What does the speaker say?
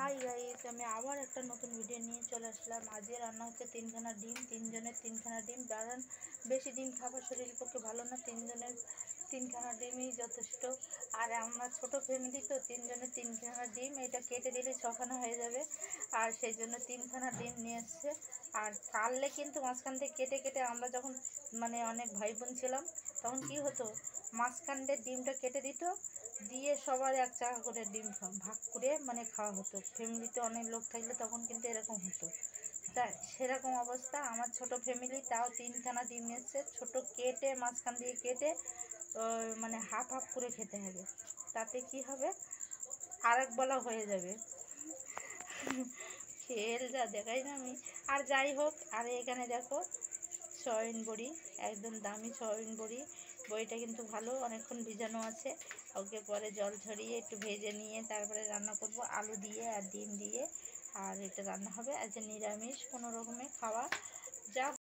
Hi guys, আমি আবার একটা নতুন ভিডিও নিয়ে চলে আসলাম। আজকে রান্না হচ্ছে তিনখানা ডিম, তিনজনের তিনখানা ডিম। কারণ বেশি ডিম খাবার শরীরের পক্ষে ভালো না, তিনজনের তিনখানা ডিমই যথেষ্ট। আর আমরা ছোট ফ্যামিলি তো, তিনজনের তিনখানা ডিম, এটা কেটে দিলে ছখানা হয়ে যাবে। আর সেই জন্য তিনখানা ডিম নিয়ে এসছে। আর কাটলে কিন্তু মাঝখান থেকে কেটে কেটে, আমরা যখন মানে অনেক ভাই বোন ছিলাম তখন কি হতো, মাঝখান দিয়ে ডিমটা কেটে দিত, দিয়ে সবার এক চাকা করে ডিম ভাগ করে মানে খাওয়া হতো। ফ্যামিলিতে অনেক লোক থাকলে তখন কিন্তু এরকম হতো। তা সেরকম অবস্থা আমার ছোট ফ্যামিলি, তাও তিনখানা ডিম এসছে। ছোট কেটে, মাঝখান দিয়ে কেটে মানে হাফ হাফ করে খেতে হবে। তাতে কি হবে, আরেক বেলা হয়ে যাবে। খেল যা দেখাই না আমি। আর যাই হোক, আর এখানে দেখো সয়াবিন বড়ি, একদম দামি সয়াবিন বড়ি। বড়িটা কিন্তু ভালো, অনেকক্ষণ ভিজানো আছে। ওকে পরে জল ঝরিয়ে একটু ভেজে নিয়ে তারপরে রান্না করব আলু দিয়ে আর ডিম দিয়ে। আর এটা রান্না হবে আজ নিরামিষ কোনো রকমে খাওয়া। যা